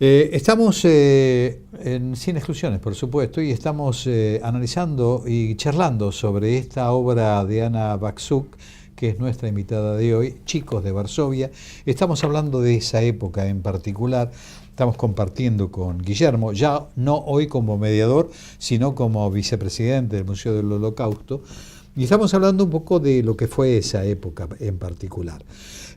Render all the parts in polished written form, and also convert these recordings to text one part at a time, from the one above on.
Estamos Sin Exclusiones, por supuesto, y estamos analizando y charlando sobre esta obra de Ana Baczuk, que es nuestra invitada de hoy, Chicos de Varsovia. Estamos hablando de esa época en particular. Estamos compartiendo con Guillermo, ya no hoy como mediador, sino como vicepresidente del Museo del Holocausto, y estamos hablando un poco de lo que fue esa época en particular.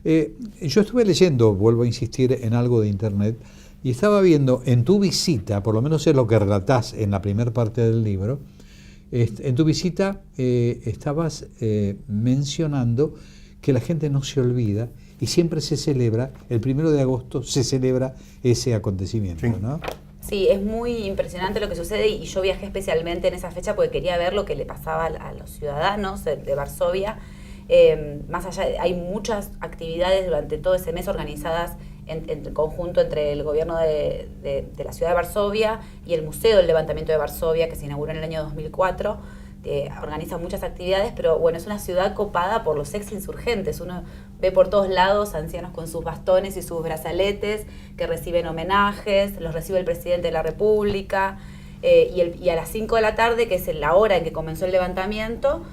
Yo estuve leyendo, vuelvo a insistir, en algo de internet, y estaba viendo en tu visita, por lo menos es lo que relatás en la primera parte del libro, en tu visita estabas mencionando que la gente no se olvida y siempre se celebra, el 1 de agosto se celebra ese acontecimiento, ¿no? Sí, es muy impresionante lo que sucede y yo viajé especialmente en esa fecha porque quería ver lo que le pasaba a los ciudadanos de Varsovia. Más allá, hay muchas actividades durante todo ese mes organizadas en conjunto entre el gobierno de la ciudad de Varsovia y el Museo del Levantamiento de Varsovia, que se inauguró en el año 2004. Organiza muchas actividades, pero bueno, es una ciudad copada por los ex insurgentes. Uno ve por todos lados ancianos con sus bastones y sus brazaletes que reciben homenajes, los recibe el presidente de la República, y a las 5 de la tarde, que es la hora en que comenzó el levantamiento,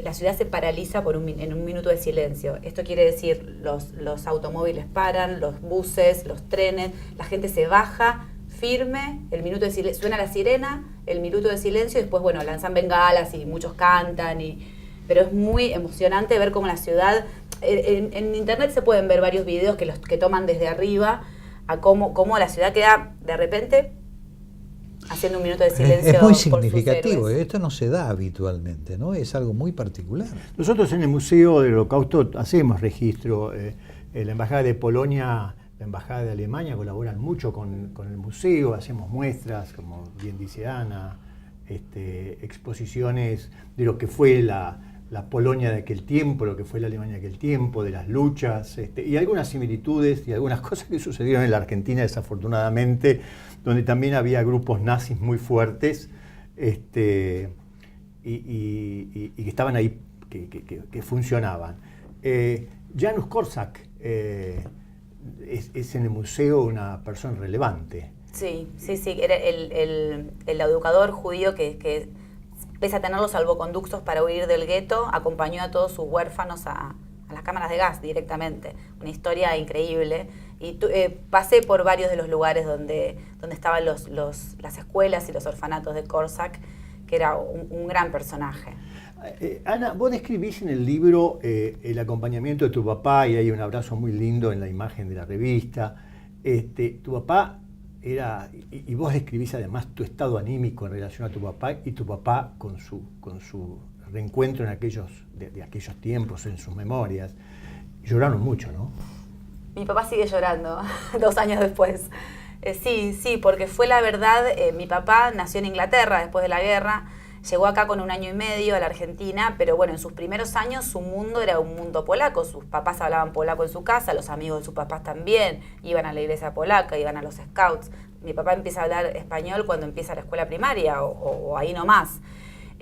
la ciudad se paraliza en un minuto de silencio. Esto quiere decir, los automóviles paran, los buses, los trenes, la gente se baja firme, el minuto de silencio, suena la sirena, el minuto de silencio, y después, bueno, lanzan bengalas y muchos cantan, pero es muy emocionante ver cómo la ciudad, en internet se pueden ver varios videos que toman desde arriba, a cómo la ciudad queda de repente haciendo un minuto de silencio. Es muy significativo, esto no se da habitualmente, ¿no? Es algo muy particular. Nosotros en el Museo del Holocausto hacemos registro, la Embajada de Polonia, la Embajada de Alemania colaboran mucho con el museo, hacemos muestras, como bien dice Ana, exposiciones de lo que fue la Polonia de aquel tiempo, lo que fue la Alemania de aquel tiempo, de las luchas, y algunas similitudes y algunas cosas que sucedieron en la Argentina, desafortunadamente, donde también había grupos nazis muy fuertes, y que estaban ahí, que funcionaban. Janusz Korczak es en el museo una persona relevante. Sí, era el educador judío que pese a tener los salvoconductos para huir del gueto, acompañó a todos sus huérfanos a las cámaras de gas directamente. Una historia increíble. Y pasé por varios de los lugares donde estaban las escuelas y los orfanatos de Korczak, que era un gran personaje. Ana, vos describís en el libro el acompañamiento de tu papá, y hay un abrazo muy lindo en la imagen de la revista. Tu papá era, y vos describís además tu estado anímico en relación a tu papá, y tu papá con su reencuentro de aquellos tiempos, en sus memorias. Lloraron mucho, ¿no? Mi papá sigue llorando 2 años después. Sí, porque fue la verdad. Mi papá nació en Inglaterra después de la guerra. Llegó acá con 1 año y medio a la Argentina, pero bueno, en sus primeros años su mundo era un mundo polaco. Sus papás hablaban polaco en su casa, los amigos de sus papás también, iban a la iglesia polaca, iban a los scouts. Mi papá empieza a hablar español cuando empieza la escuela primaria o ahí nomás.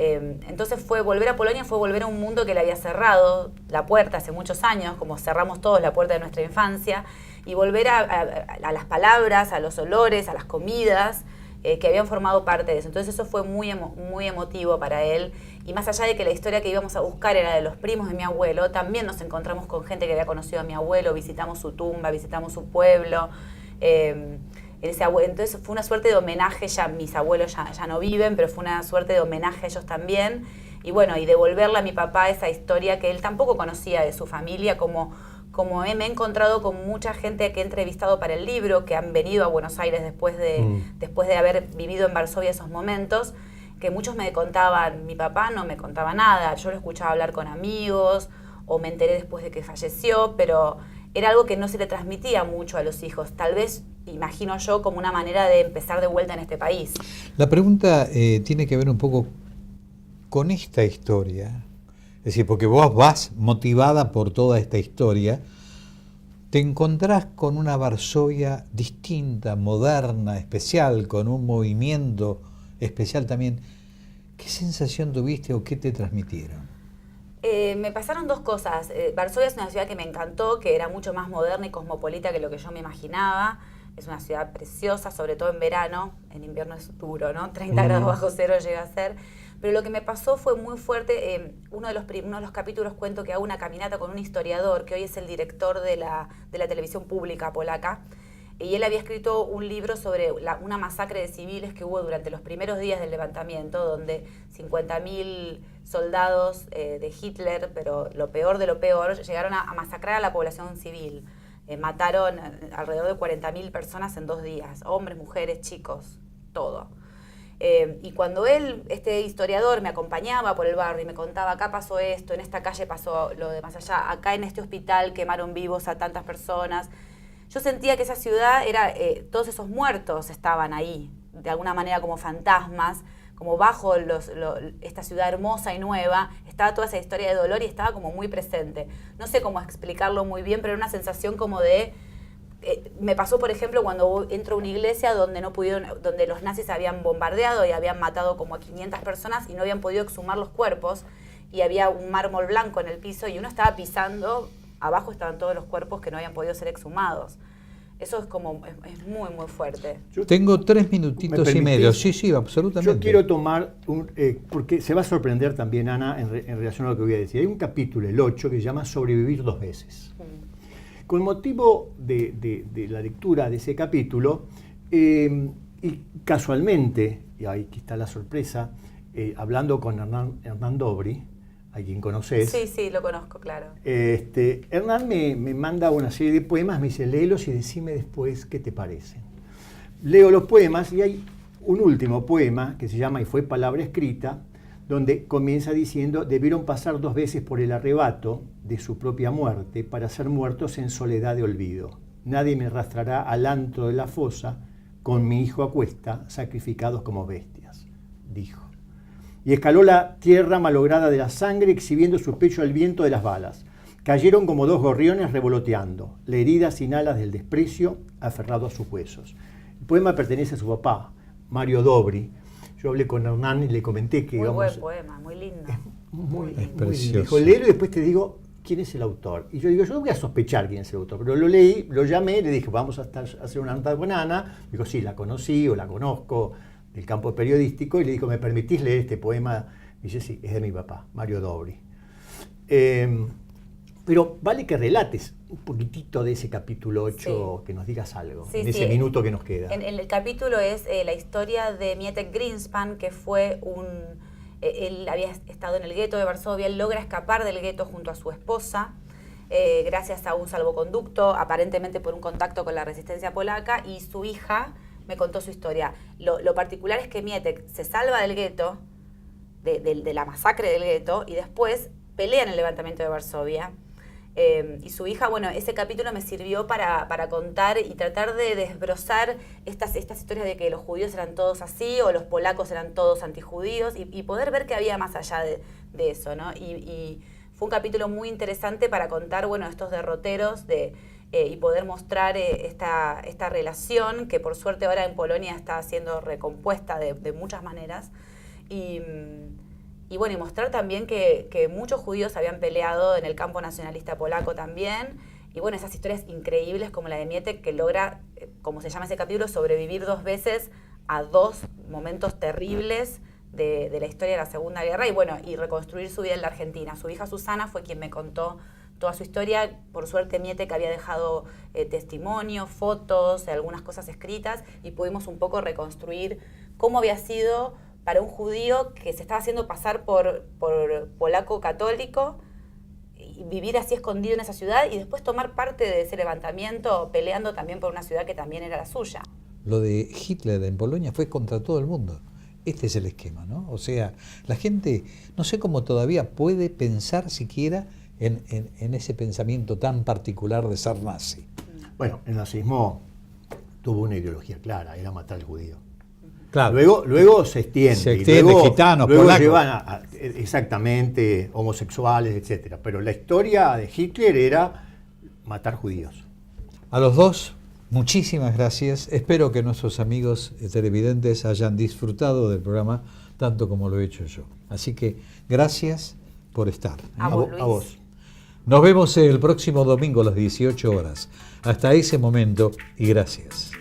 Entonces volver a Polonia fue volver a un mundo que le había cerrado la puerta hace muchos años, como cerramos todos la puerta de nuestra infancia, y volver a las palabras, a los olores, a las comidas, que habían formado parte de eso. Entonces eso fue muy emotivo para él, y más allá de que la historia que íbamos a buscar era de los primos de mi abuelo, también nos encontramos con gente que había conocido a mi abuelo, visitamos su tumba, visitamos su pueblo. Entonces fue una suerte de homenaje. Ya mis abuelos ya no viven, pero fue una suerte de homenaje a ellos también, y bueno, y devolverle a mi papá esa historia que él tampoco conocía de su familia, como me he encontrado con mucha gente que he entrevistado para el libro, que han venido a Buenos Aires después de haber vivido en Varsovia esos momentos, que muchos me contaban, mi papá no me contaba nada, yo lo escuchaba hablar con amigos, o me enteré después de que falleció, pero era algo que no se le transmitía mucho a los hijos, tal vez, imagino yo, como una manera de empezar de vuelta en este país. La pregunta tiene que ver un poco con esta historia. Es decir, porque vos vas motivada por toda esta historia, te encontrás con una Varsovia distinta, moderna, especial, con un movimiento especial también. ¿Qué sensación tuviste o qué te transmitieron? Me pasaron 2 cosas. Varsovia es una ciudad que me encantó, que era mucho más moderna y cosmopolita que lo que yo me imaginaba. Es una ciudad preciosa, sobre todo en verano. En invierno es duro, ¿no? 30 grados bajo cero llega a ser. Pero lo que me pasó fue muy fuerte. Uno de los capítulos cuento que hago una caminata con un historiador, que hoy es el director de la televisión pública polaca. Y él había escrito un libro sobre una masacre de civiles que hubo durante los primeros días del levantamiento, donde 50.000 soldados de Hitler, pero lo peor de lo peor, llegaron a masacrar a la población civil. Mataron alrededor de 40.000 personas en 2 días, hombres, mujeres, chicos, todo. Y cuando este historiador, me acompañaba por el barrio y me contaba, acá pasó esto, en esta calle pasó lo de más allá, acá en este hospital quemaron vivos a tantas personas, yo sentía que esa ciudad todos esos muertos estaban ahí, de alguna manera como fantasmas, como bajo esta ciudad hermosa y nueva, estaba toda esa historia de dolor y estaba como muy presente. No sé cómo explicarlo muy bien, pero era una sensación como de... me pasó, por ejemplo, cuando entro a una iglesia donde los nazis habían bombardeado y habían matado como a 500 personas y no habían podido exhumar los cuerpos, y había un mármol blanco en el piso y uno estaba pisando, abajo estaban todos los cuerpos que no habían podido ser exhumados. Eso es muy, muy fuerte. Tengo 3 minutitos y medio. Sí, absolutamente. Yo quiero tomar, porque se va a sorprender también, Ana, en relación a lo que voy a decir. Hay un capítulo, el 8, que se llama Sobrevivir 2 veces. Con motivo de la lectura de ese capítulo, y casualmente, y aquí está la sorpresa, hablando con Hernán Dobry, a quien conoces. Sí, lo conozco, claro. Hernán me manda una serie de poemas, me dice, léelos y decime después qué te parecen. Leo los poemas y hay un último poema que se llama Y fue palabra escrita, donde comienza diciendo, debieron pasar 2 veces por el arrebato de su propia muerte para ser muertos en soledad de olvido. Nadie me arrastrará al antro de la fosa, con mi hijo a cuesta, sacrificados como bestias, dijo. Y escaló la tierra malograda de la sangre, exhibiendo su pecho al viento de las balas. Cayeron como 2 gorriones revoloteando, la herida sin alas del desprecio, aferrado a sus huesos. El poema pertenece a su papá, Mario Dobry. Yo hablé con Hernán y le comenté que... Muy buen poema, muy lindo. Muy precioso. Me dijo, léelo y después te digo quién es el autor. Y yo digo, yo no voy a sospechar quién es el autor, pero lo leí, lo llamé, le dije, vamos a hacer una nota con Ana. Dijo, sí, la conocí o la conozco del campo periodístico, y le dijo, ¿me permitís leer este poema? Y dice, sí, es de mi papá, Mario Dobry. Pero vale que relates un poquitito de ese capítulo 8, que nos digas algo, en ese minuto que nos queda. En el capítulo es la historia de Mietek Greenspan, que fue él había estado en el gueto de Varsovia, él logra escapar del gueto junto a su esposa, gracias a un salvoconducto, aparentemente por un contacto con la resistencia polaca, y su hija me contó su historia. Lo particular es que Mietek se salva del gueto, de la masacre del gueto, y después pelea en el levantamiento de Varsovia. Y su hija, bueno, ese capítulo me sirvió para contar y tratar de desbrozar estas historias de que los judíos eran todos así o los polacos eran todos antijudíos y poder ver que había más allá de eso, ¿no? Y fue un capítulo muy interesante para contar, bueno, estos derroteros y poder mostrar esta relación que por suerte ahora en Polonia está siendo recompuesta de muchas maneras. Y bueno, y mostrar también que muchos judíos habían peleado en el campo nacionalista polaco también. Y bueno, esas historias increíbles como la de Mietek, que logra, como se llama ese capítulo, sobrevivir 2 veces a 2 momentos terribles de la historia de la Segunda Guerra. Y bueno, y reconstruir su vida en la Argentina. Su hija Susana fue quien me contó toda su historia. Por suerte Mietek había dejado testimonio, fotos, algunas cosas escritas, y pudimos un poco reconstruir cómo había sido para un judío que se estaba haciendo pasar por polaco católico y vivir así escondido en esa ciudad y después tomar parte de ese levantamiento peleando también por una ciudad que también era la suya. Lo de Hitler en Polonia fue contra todo el mundo. Este es el esquema, ¿no? O sea, la gente, no sé cómo todavía puede pensar siquiera en ese pensamiento tan particular de ser nazi. Bueno, el nazismo tuvo una ideología clara, era matar al judío. Claro. Luego se extiende. Se extiende, gitanos, polacos. Llevan exactamente homosexuales, etcétera. Pero la historia de Hitler era matar judíos. A los dos, muchísimas gracias. Espero que nuestros amigos televidentes hayan disfrutado del programa tanto como lo he hecho yo. Así que gracias por estar. A vos. Nos vemos el próximo domingo a las 18 horas. Hasta ese momento y gracias.